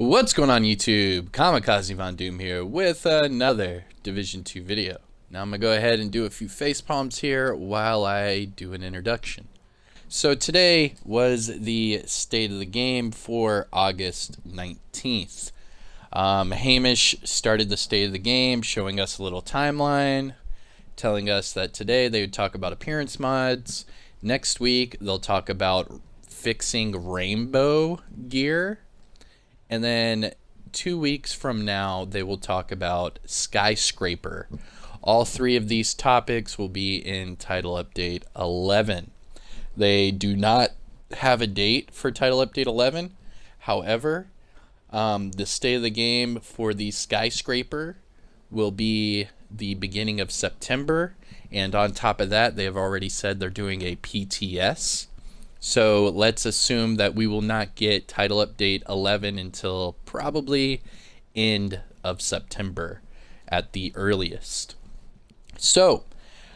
What's going on YouTube? Kamikazevondoom here with another Division 2 video. Now I'm going to go ahead and do a few face palms here while I do an introduction. So today was the state of the game for August 19th. Hamish started the state of the game showing us a little timeline, telling us that today they would talk about appearance mods. Next week they'll talk about fixing rainbow gear. And then 2 weeks from now, they will talk about Skyscraper. All three of these topics will be in Title Update 11. They do not have a date for Title Update 11. However, the state of the game for the Skyscraper will be the beginning of September. And on top of that, they have already said they're doing a PTS. So let's assume that we will not get Title Update 11 until probably end of September at the earliest. So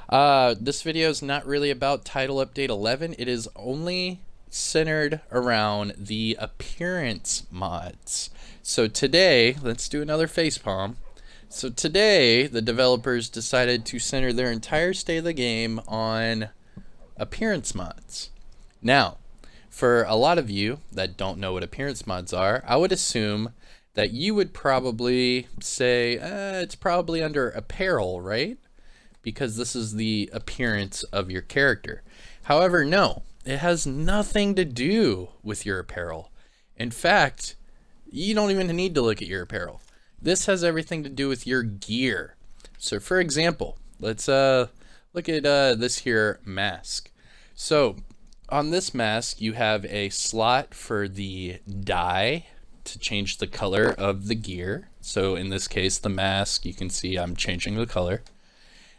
this video is not really about Title Update 11. It is only centered around the appearance mods. So today, let's do another facepalm. So today, the developers decided to center their entire state of the game on appearance mods. Now, for a lot of you that don't know what appearance mods are, I would assume that you would probably say, it's probably under apparel, right? Because this is the appearance of your character. However, no, it has nothing to do with your apparel. In fact, you don't even need to look at your apparel. This has everything to do with your gear. So for example, let's look at this here mask. So on this mask, you have a slot for the dye to change the color of the gear. So in this case, the mask, you can see I'm changing the color.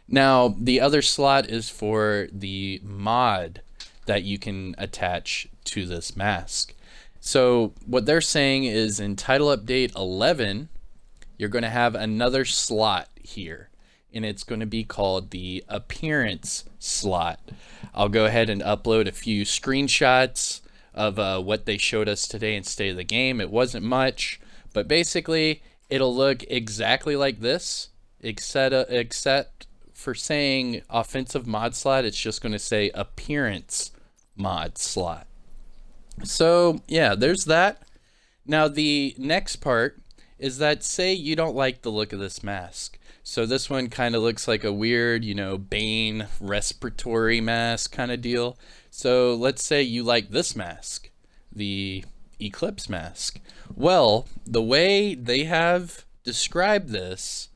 Now, the other slot is for the mod that you can attach to this mask. So what they're saying is in Title Update 11, you're going to have another slot here, and it's going to be called the appearance slot. I'll go ahead and upload a few screenshots of what they showed us today in State of the Game. It wasn't much, but basically it'll look exactly like this, except for saying offensive mod slot, it's just going to say appearance mod slot. So yeah, there's that. Now the next part is that, say you don't like the look of this mask. So this one kind of looks like a weird, Bane respiratory mask kind of deal. So let's say you like this mask, the Eclipse mask. Well, the way they have described this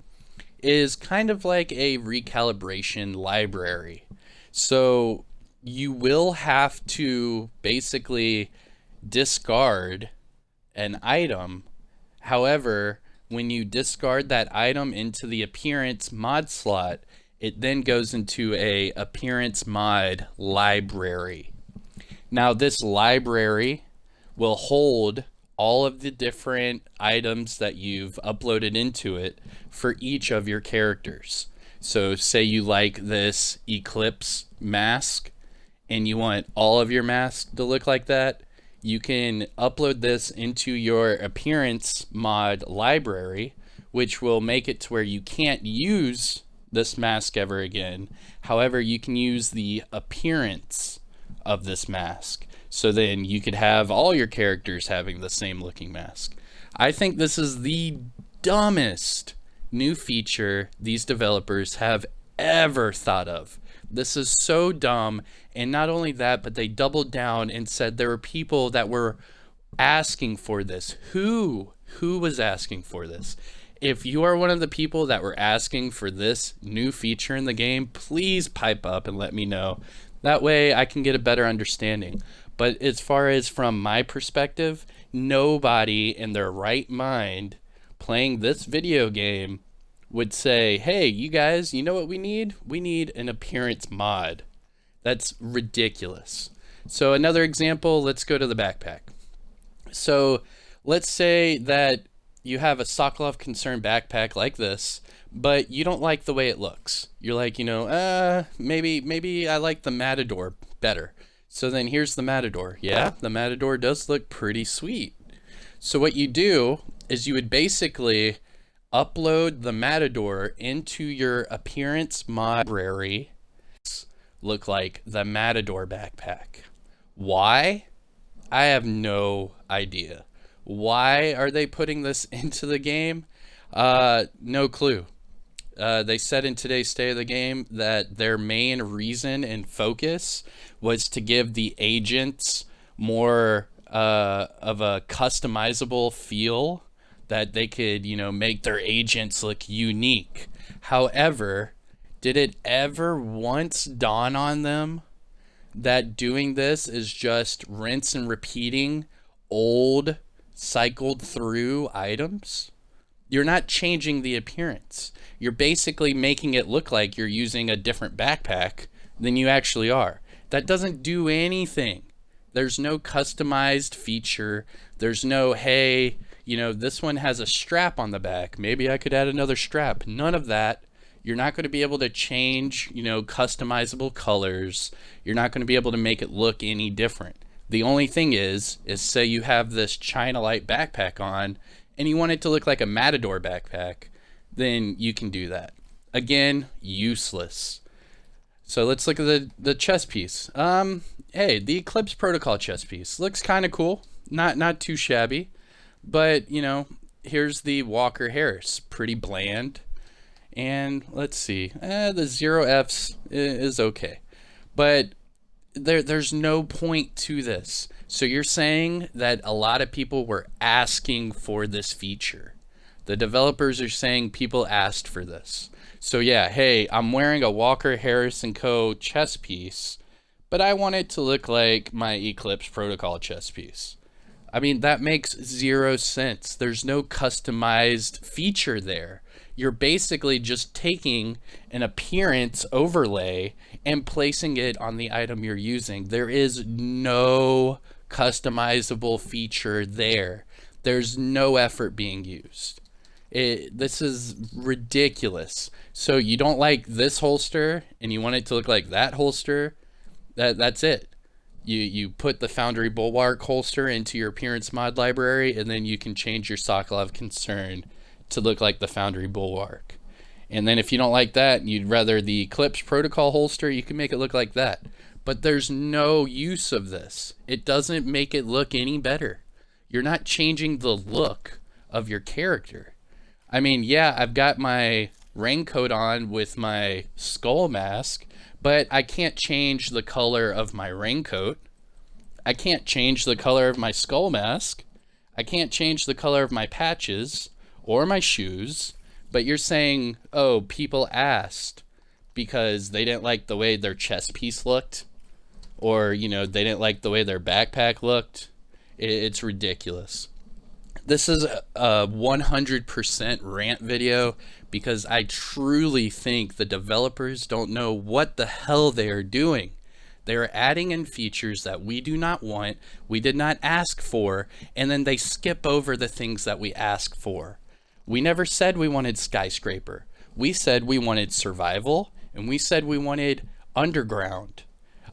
is kind of like a recalibration library. So you will have to basically discard an item. However, when you discard that item into the appearance mod slot, it then goes into a appearance mod library. Now this library will hold all of the different items that you've uploaded into it for each of your characters. So say you like this Eclipse mask and you want all of your masks to look like that, you can upload this into your appearance mod library, which will make it to where you can't use this mask ever again. However, you can use the appearance of this mask. So then you could have all your characters having the same looking mask. I think this is the dumbest new feature these developers have ever thought of. This is so dumb. And not only that, but they doubled down and said there were people that were asking for this. Who was asking for this? If you are one of the people that were asking for this new feature in the game, please pipe up and let me know. That way I can get a better understanding. But as far as from my perspective, nobody in their right mind playing this video game would say, hey, you guys, you know what we need? We need an appearance mod. That's ridiculous. So another example, let's go to the backpack. So let's say that you have a Sokolov Concern backpack like this, but you don't like the way it looks. You're like, maybe I like the Matador better. So then here's the Matador. Yeah, the Matador does look pretty sweet. So what you do is you would basically upload the Matador into your appearance mod library. Look like the Matador backpack. Why? I have no idea. Why are they putting this into the game? No clue. They said in today's State of the Game that their main reason and focus was to give the agents more of a customizable feel, that they could, make their agents look unique. However, did it ever once dawn on them that doing this is just rinse and repeating old, cycled through items? You're not changing the appearance. You're basically making it look like you're using a different backpack than you actually are. That doesn't do anything. There's no customized feature. There's no, hey, this one has a strap on the back. Maybe I could add another strap. None of that. You're not going to be able to change, customizable colors. You're not going to be able to make it look any different. The only thing is say you have this China Light backpack on and you want it to look like a Matador backpack, then you can do that. Again, useless. So let's look at the chest piece. Hey, the Eclipse Protocol chest piece looks kind of cool. Not too shabby, but here's the Walker Harris, pretty bland. And let's see, the 0Fs is okay, but there's no point to this. So you're saying that a lot of people were asking for this feature. The developers are saying people asked for this. So yeah, hey, I'm wearing a Walker Harris & Co. chest piece, but I want it to look like my Eclipse Protocol chest piece. I mean, that makes zero sense. There's no customized feature there. You're basically just taking an appearance overlay and placing it on the item you're using. There is no customizable feature there. There's no effort being used. This is ridiculous. So you don't like this holster and you want it to look like that holster, that's it. You put the Foundry Bulwark holster into your appearance mod library, and then you can change your socket of concern to look like the Foundry Bulwark. And then if you don't like that and you'd rather the Eclipse Protocol holster, you can make it look like that. But there's no use of this. It doesn't make it look any better. You're not changing the look of your character. I mean, yeah, I've got my raincoat on with my skull mask, but I can't change the color of my raincoat. I can't change the color of my skull mask. I can't change the color of my patches or my shoes. But you're saying, oh, people asked because they didn't like the way their chest piece looked, or, they didn't like the way their backpack looked. It's ridiculous. This is a 100% rant video because I truly think the developers don't know what the hell they are doing. They are adding in features that we do not want, we did not ask for, and then they skip over the things that we asked for. We never said we wanted skyscraper. We said we wanted survival, and we said we wanted underground.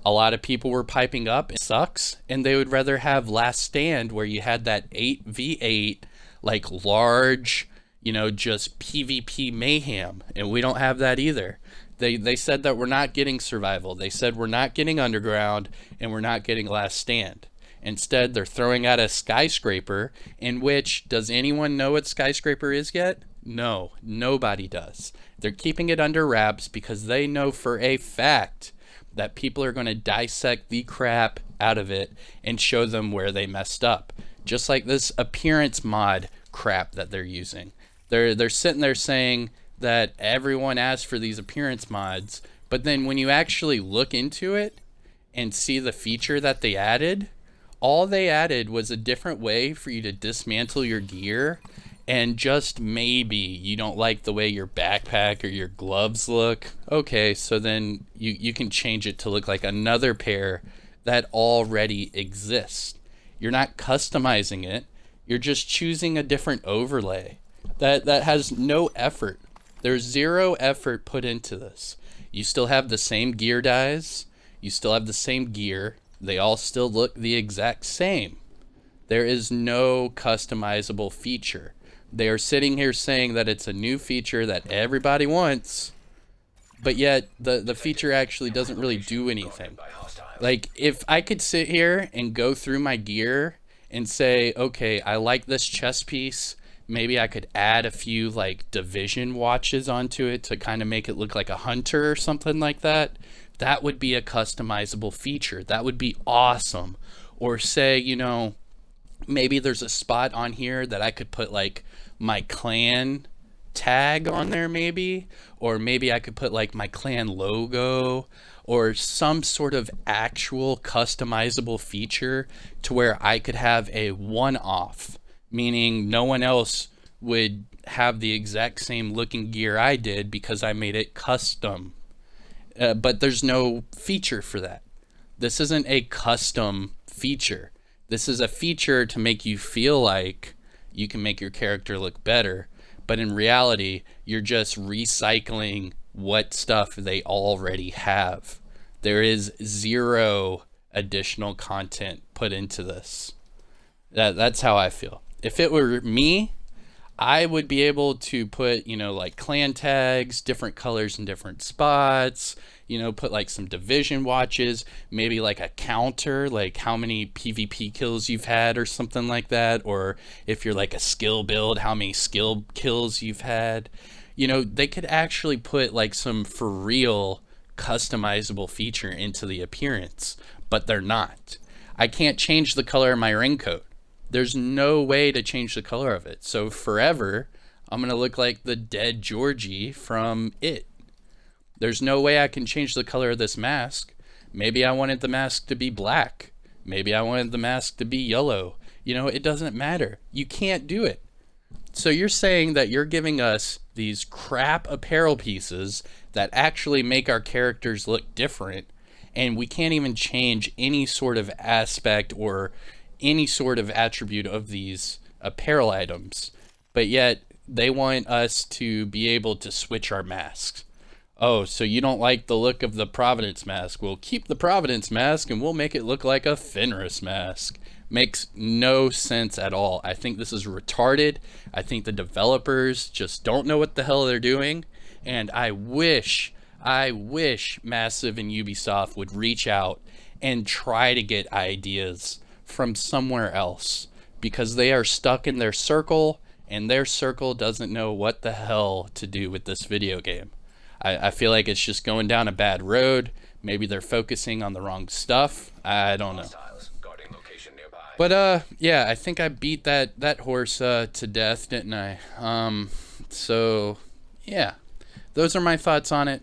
A lot of people were piping up, it sucks, and they would rather have Last Stand, where you had that 8v8, like large, just PvP mayhem, and we don't have that either. They said that we're not getting survival. They said we're not getting underground, and we're not getting Last Stand. Instead, they're throwing out a skyscraper, in which, does anyone know what skyscraper is yet? No, nobody does. They're keeping it under wraps because they know for a fact that people are going to dissect the crap out of it and show them where they messed up. Just like this appearance mod crap that they're using. They're sitting there saying that everyone asked for these appearance mods, but then when you actually look into it and see the feature that they added, all they added was a different way for you to dismantle your gear, and just maybe you don't like the way your backpack or your gloves look. Okay, so then you can change it to look like another pair that already exists. You're not customizing it. You're just choosing a different overlay that has no effort. There's zero effort put into this. You still have the same gear dyes. You still have the same gear. They all still look the exact same. There is no customizable feature. They are sitting here saying that it's a new feature that everybody wants, but yet the feature actually doesn't really do anything. Like, if I could sit here and go through my gear and say, okay, I like this chest piece, maybe I could add a few like division watches onto it to kind of make it look like a hunter or something like that. That would be a customizable feature. That would be awesome. Or say, you know, maybe there's a spot on here that I could put like my clan tag on there, maybe, or maybe I could put like my clan logo or some sort of actual customizable feature to where I could have a one-off, meaning no one else would have the exact same looking gear I did because I made it custom. But there's no feature for that. This isn't a custom feature. This is a feature to make you feel like you can make your character look better, but in reality, you're just recycling what stuff they already have. There is zero additional content put into this. That's how I feel. If it were me, I would be able to put, you know, like clan tags, different colors in different spots, you know, put like some division watches, maybe like a counter, like how many PvP kills you've had or something like that. Or if you're like a skill build, how many skill kills you've had. You know, they could actually put like some for real customizable feature into the appearance, but they're not. I can't change the color of my raincoat. There's no way to change the color of it. So forever, I'm going to look like the dead Georgie from It. There's no way I can change the color of this mask. Maybe I wanted the mask to be black. Maybe I wanted the mask to be yellow. You know, it doesn't matter. You can't do it. So you're saying that you're giving us these crap apparel pieces that actually make our characters look different, and we can't even change any sort of aspect or any sort of attribute of these apparel items, but yet they want us to be able to switch our masks. Oh, so you don't like the look of the Providence mask? We'll keep the Providence mask and we'll make it look like a Fenris mask. Makes no sense at all. I think this is retarded. I think the developers just don't know what the hell they're doing, and I wish Massive and Ubisoft would reach out and try to get ideas from somewhere else, because they are stuck in their circle, and their circle doesn't know what the hell to do with this video game. I feel like it's just going down a bad road. Maybe they're focusing on the wrong stuff. I don't know. But yeah, I think I beat that horse to death, didn't I? So yeah, those are my thoughts on it.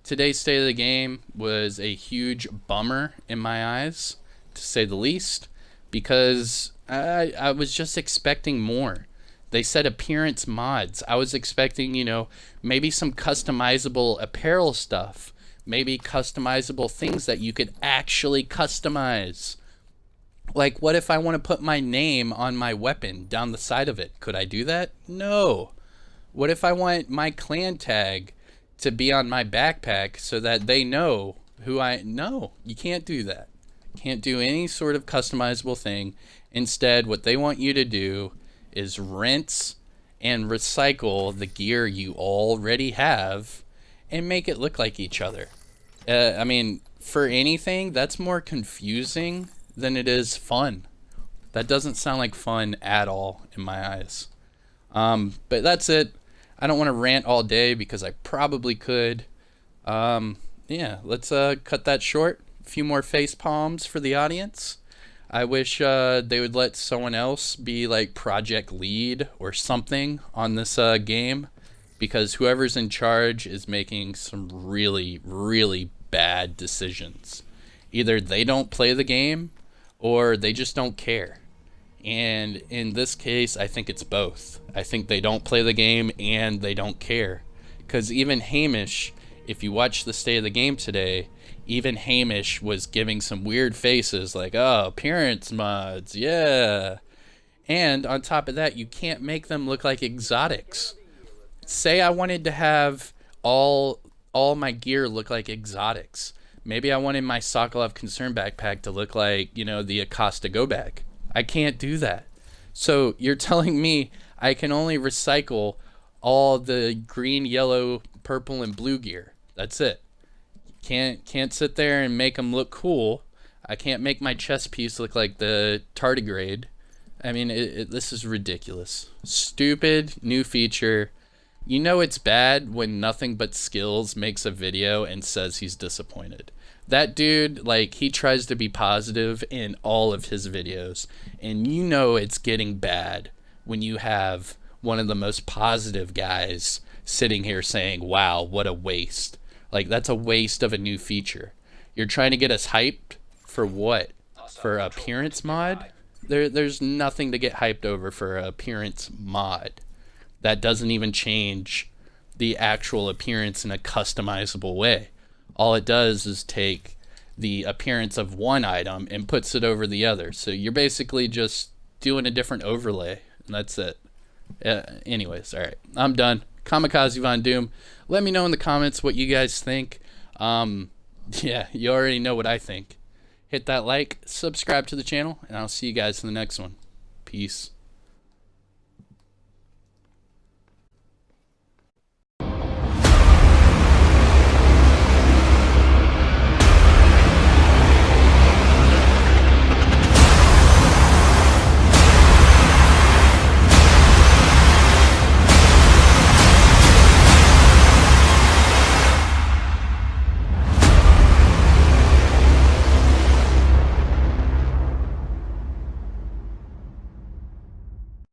Today's state of the game was a huge bummer in my eyes, to say the least, because I was just expecting more. They said appearance mods. I was expecting, you know, maybe some customizable apparel stuff, maybe customizable things that you could actually customize. Like, what if I want to put my name on my weapon down the side of it? Could I do that? No. What if I want my clan tag to be on my backpack so that they know who I... No, you can't do that. Can't do any sort of customizable thing. Instead, what they want you to do is rinse and recycle the gear you already have and make it look like each other. I mean, for anything, that's more confusing than it is fun. That doesn't sound like fun at all in my eyes. But that's it. I don't want to rant all day because I probably could. Yeah, let's cut that short. A few more face palms for the audience. I wish they would let someone else be like project lead or something on this game, because whoever's in charge is making some really, really bad decisions. Either they don't play the game or they just don't care. And in this case, I think it's both. I think they don't play the game and they don't care. Because even Hamish, if you watch the state of the game today, even Hamish was giving some weird faces like, oh, appearance mods, yeah. And on top of that, you can't make them look like exotics. Say I wanted to have all my gear look like exotics. Maybe I wanted my Sokolov Concern backpack to look like, you know, the Acosta Go bag. I can't do that. So you're telling me I can only recycle all the green, yellow, purple, and blue gear. That's it. Can't sit there and make them look cool. I can't make my chess piece look like the tardigrade. I mean, this is ridiculous. Stupid new feature. You know it's bad when Nothing But Skills makes a video and says he's disappointed. That dude, like, he tries to be positive in all of his videos, and you know it's getting bad when you have one of the most positive guys sitting here saying, wow, what a waste. Like, that's a waste of a new feature. You're trying to get us hyped for what? For appearance mod? There's nothing to get hyped over for an appearance mod. That doesn't even change the actual appearance in a customizable way. All it does is take the appearance of one item and puts it over the other. So you're basically just doing a different overlay, and that's it. Anyways, all right, I'm done. Kamikazevondoom. Let me know in the comments what you guys think. Yeah, you already know what I think. Hit that like, subscribe to the channel, and I'll see you guys in the next one. Peace.